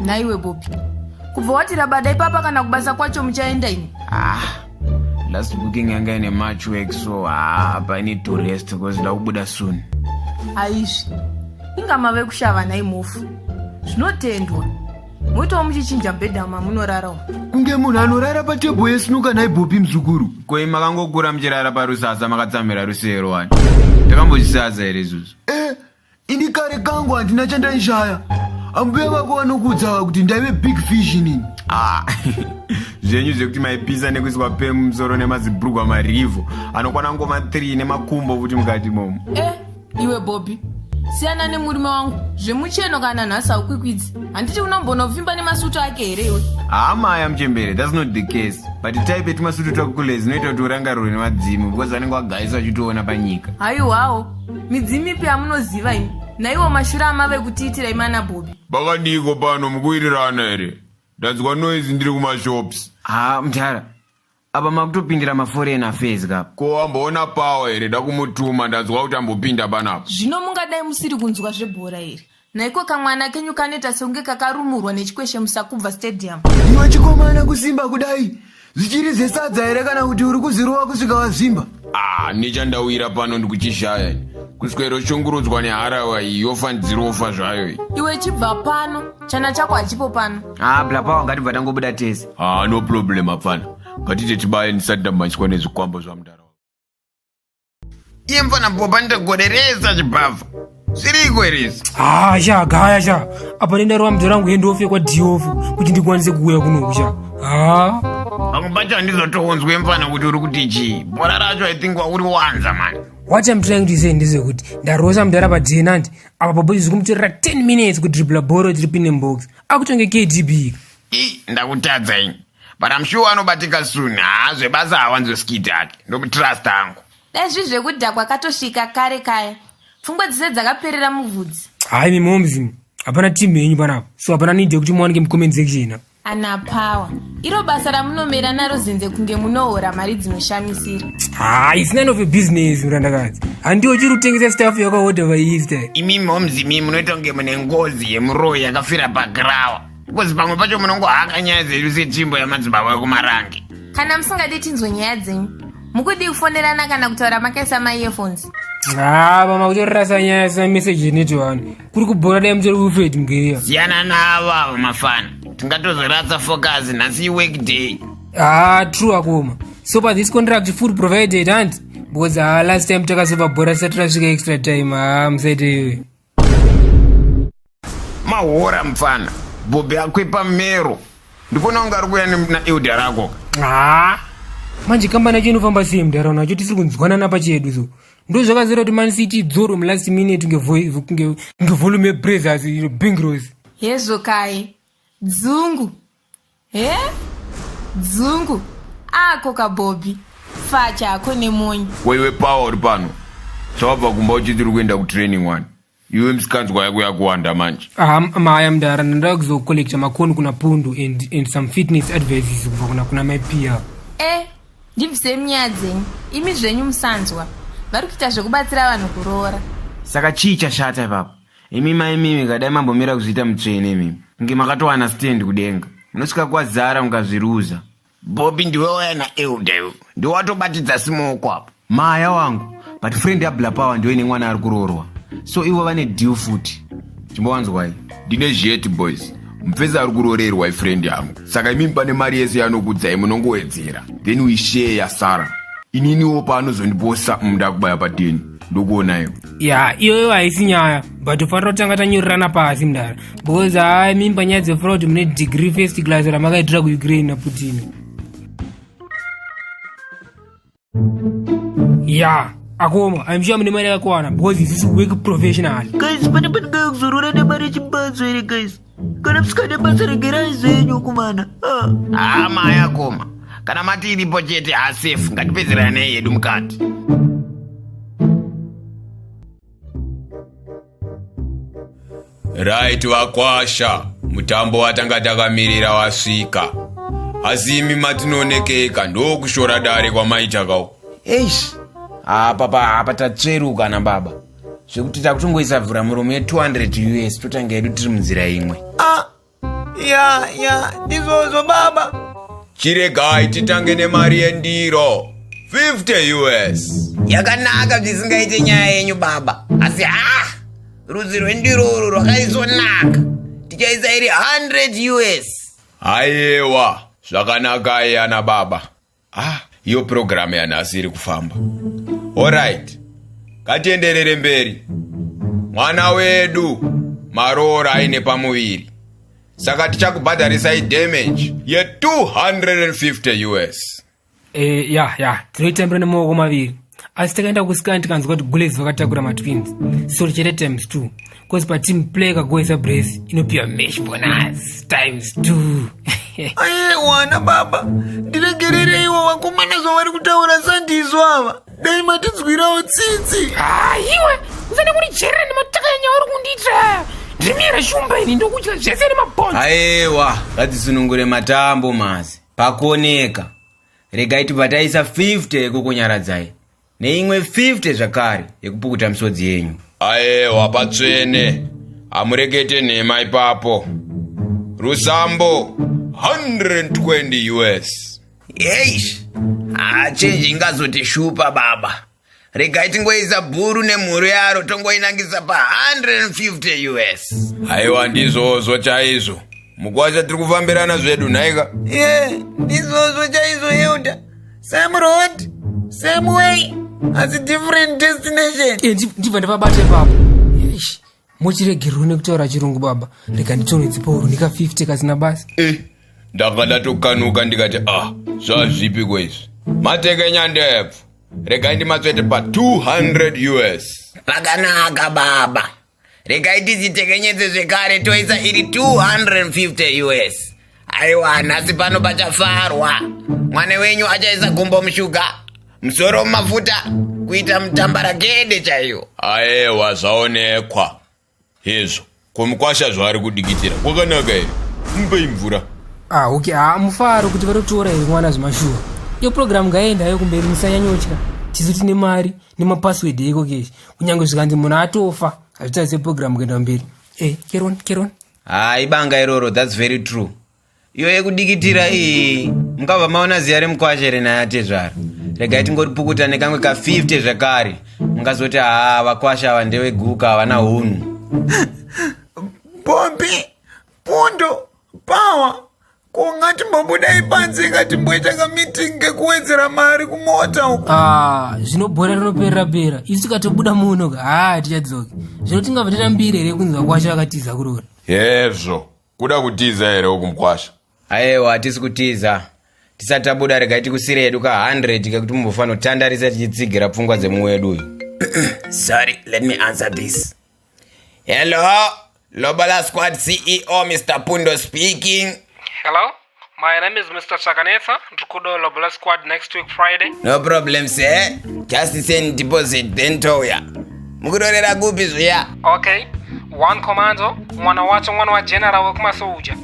Naiwe Bobby. Kubva wati rabada ipapa kana kubasa kwacho muchaenda ini? Last booking yanga ine much work, so I need to rest because ndakubuda soon. Aishi. Inga mave kushava nai mofu. Zvinotendwa. Moito muchichinja bhedha mamunorara. Kunge munhu anorara patebho yesinuka nai Bobby muzukuru. Koi makangokura muchirara parusasa makatsamira rusero wani. Ndakambozvisaza here izvozvo. Ini kare kangu handina chandaishaya. Ambuya vako vanokudza kuti ndaive big fish inini. Zvenyu zvekuti maipisa nekuiswa pemu musoro nemazibhurugwa marivhu anokwana ngoma 3 nemakumbo kuti mukati momo. Iwe Bobby. Siyana nemurume wangu. Zvemucheno kana nhasi aukwikwidzi. Handiti unombonovimba nemasutu ake here iwe? Maya Mchembere, that's not the case. But type yetumasutu twakukule zvinoita kuti urangarire nemadzimu because vanenge vagaisa vachitoona panyika. Haiwawo. Midzimu ipi yamunoziva ini? Naiwo mashure amave kutiitira imana Bobby. Bakadiko pano mukuwirirana here. Ndadzwa noise ndiri kumashops. Mtara. Apa makutopindira maforeign affairs kapo. Ko amboona power here ndakumutuma ndadzwa kuti ambopinda panapo. Zvino mungadai musiri kunzwa zvebhora here. Naiko kamwana kenyu kaneta songe kakarumurwa nechikweshe musakubva stadium. Iwe chikomana kusimba kudai. Zvichiri zesadza here kana kuti uri kuzirova kusvika wazvimba? Nechandawira pano ndikuchishaya. Kuswero shungurudzwa neharawa iyi yofandzirofa zvayo. Iwe chibva pano, chana chako hachipo pano. Blapawa ngatibva tangobuda tese. No problem apana. Ngatite tibaye ndisati ndamanyiswa nezvikwambo zvamudara. Iye mfana Boba ndagoreresa chibhavha. Zviriko herezi. Gaya sha. Apa nendarwa mudhara wangu endofekwa diofu kuti ndikwanise kuuya kunokusha. Akubacha ndizotoonzwe mfana kuti uri kuti chii. Bhora racho I think uri wanza man. What I'm trying to say ndezvekuti ndarosa mudhara pajenandi apa Bobo zvikumutorera 10 minutes kudribla bhoro tiripinde mubox. Akutonge KDB. Ndakutadza ini. But I'm sure anobatika soon. Zvebasa hawanzoskita ake. Ndomutrust angu. Dai zvekudhakwa katosvika kare kaya. Pfungwa dzise dzakaperera muvhudzi. Hai mimomzi. Hapana timu yenyu panapo. So hapana need kuti muwanike mucomment section. Ana power. Iro basa ramunomera naro zenze kunge munohora mari dzinoshamisira. It's none of a business murandakadzi. Handiwo chiri kutengesa staff yakahodha vaista. Imi momzi mimi munoita kunge mune ngozi yemuroho yakafira pagrawa. Because pamwe pacho munongohaka nyaya dzedu sechimbo yamadzibaba ekumarange. Kana musingadi tinzwe nyaya dzenyu. Mukudi kufonerana kana kutaura makaisa ma-earphones. Vama kutorasa nyaya samesseji neto vanhu. Kuri kubhora dai mutori ufeti mugeriya. Siyana nava mafana. Tingatozoratsa focus nhasi workday. True akoma. So pa this contract food provided and because last time takasova bhora satrasvika extra time musaite iwe. Mahora mfana. Bobi akwepa mero. Ndikuona unga arikuya na rako. Manje kamba nacho inofamba sei mudharaunda nacho tisiri kunzwanana pachedu so. Ndo zvakazera kuti Man City dzoro mulast minute ngevolume yebrazzers Bengals. Hezvo kai. Dzungu. Dzungu. Ako kaBobby. Facha ako nemonyi. Wewe power uri pano. Chawabva kumba uchiti uri kuenda kutraining one. Iwe msikanzwa yako yakuwanda manje. Maya mudhara ndada kuzokollecta makoni kuna pundu and some fitness advices kubva kuna my peer. Ndibvise nyaya dzenyu. Imi zvenyu musanzwa. Vari kuita zvekubatsira vanhu kuroora. Saka chii chashata ipapo? Imi maimimi kadai mambomira kuzviita mutsvene mimi. Kunge makatowana stand kudenga. Munosvika kwazara mukazviruza. Bobby ndiwe waya naEuda. Ndiwe watobatidza simoko apo. Maya wangu. But friend yaBlapawa ndiwe nemwana ari kuroorwa. So ivo vane deal futi. Chimbowanzwai. Ndine jet boys. Mupfeza ari kurorerwa friend yangu. Saka imi pane mari yese yanokudzai munongowedzera. Then we share yasara. Ininiwo paanozondiposa munda kubaya pateni. Ndokuonayo. Iyoyo haisi nyaya. But ufanira kutanga tanyorirana pasi mudhara. Because mimba nyaya dzefraud mune degree first class ramakaitira kuUkraine naPutin. Akoma, I'm sure mune mari yakakwana because this is work professional. Guys, pane panenge kuzorora nemari chimbadzo here guys. Kana musikade basa regerai zvenyu kumana. Maya koma. Kana mati iripo chete safe ngatipedzerane yedu mukati. Right Vakwasha, mutambo watanga takamirira wasvika. Asi imi matinoonekeka ndokushora dare kwamaitakawo. Apa tatsveruka na baba. Zvekuti takutongoisa vhura muromo ye $200 totanga yedu tiri munzira imwe. ya ndizvozvo baba. Chiregai titange nemari yendiro 50 US. Yakanaka zvisingaite nyaya yenyu baba. Asi rudzi rwendiro urwu rwakaisvonaka. Tichaisa iri 100 US. Aiwa, zvakanaka yana baba. Iyo program yanhasi iri kufamba. Alright, ngatienderere mberi. Mwana wedu maroora aine pamuviri. Saka tichakubhadharisai damage ye 250 US. Tinoita mbere nemaoko maviri. Asi takaenda kusikani tikanzwa kuti Bullets vakatakura matwins. So tichete times 2. Because pateam play kagoisa brace inopiwa mesh bonus times 2. Aiwa na baba, ndiregerere iwo vakomana zvavari kutaura sandizvo ava. Dai matinzwirawo tsitsi. Iwe usane kuricherera nematakanya uri kundiita. Ndimira shumba ini ndokudya zvese nemabhonzi. Aiwa, ngatisunungure matambo mazi. Pakuoneka. Regai tibataisa 50 yekukunyaradzai. Neimwe 50 zvakare yekupukuta misodzi yenyu. Aiwa patsvene. Amurekete nhema ipapo. Rusambo 120 US. Eish. Chenji ingazotishupa baba. Regai tingoisa bhuru nemhuru yaro tongoinangisa pa 150 US. Aiwa ndizvozvo chaizvo. Mukwasha tiri kufambirana zvedu nhaika. Ndizvozvo chaizvo Hilda. Same road, same way, asi different destination. Ndibva ndapabate baba. Muchiregerero nekutaura chirungu baba. Rega nditonhodzipa uru nika 50 kasina basi. Ndanga ndatokanuka ndikati zvazvipi kwezvi. Matekenya ndebvu. Regai ndimatsvete pa 200 US. Pakanaka baba. Regai tidzitekenyedze zvekare toisa iri 250 US. Aiwa, nhasi pano pachafarwa. Mwana wenyu achaisa gumbo mushuga, musoro mumafuta, kuita mutambarakede chaiyo. Aiwa, zvaonekwa. Izvo, kumukwasha zvaari kudikitira. Kwakanaka here. Mupei mvura. Mufaro kuti varotora here mwana zvimashuwa. Iyo program ngaendayo kumberi musanyanyotya. Tisu tine mari nemapassword eko keshi. Kunyange zvikanzi munhu atofa, hazvitarise program kuenda mberi. Keron. Ibanga iroro, that's very true. Iyo yekudikitira iyi, mukabva maona ziya remukwasha naye atezvaro. Regai tingoripukuta nekamwe ka 50 zvakare. Mungazoti vakwasha veGuka havana hunhu. Pombi, pundo, pawa. Kungati mbobudai panze ngatimboita kameeting ngekuwedzera mari kumota uko. Zvinobhora rinoperera. Isu tikatobuda muno tichadzoka. Zvino tingabva tata mbiri here kunzi vakwasha vakatiza kurora. Hezvo, kuda kutiza here ukumukwasha. Aiwa, hatisi kutiza. Tisati tabuda regai tikusire hedu ka 100 kekuti mumbofanira kutandarisa tichitsigira pfungwa dzemumwe wedu uyu. Sorry, let me answer this. Hello, Lobola Squad CEO Mr. Pundo speaking. Hello, my name is Mr. Chakanetsa. Ndikudo Lobola Squad next week Friday. No problem, sir. Just send deposit then toya. Mukurorera kupi zviya? Okay. One commando, mwana wacho mwana wa general wekumasoja.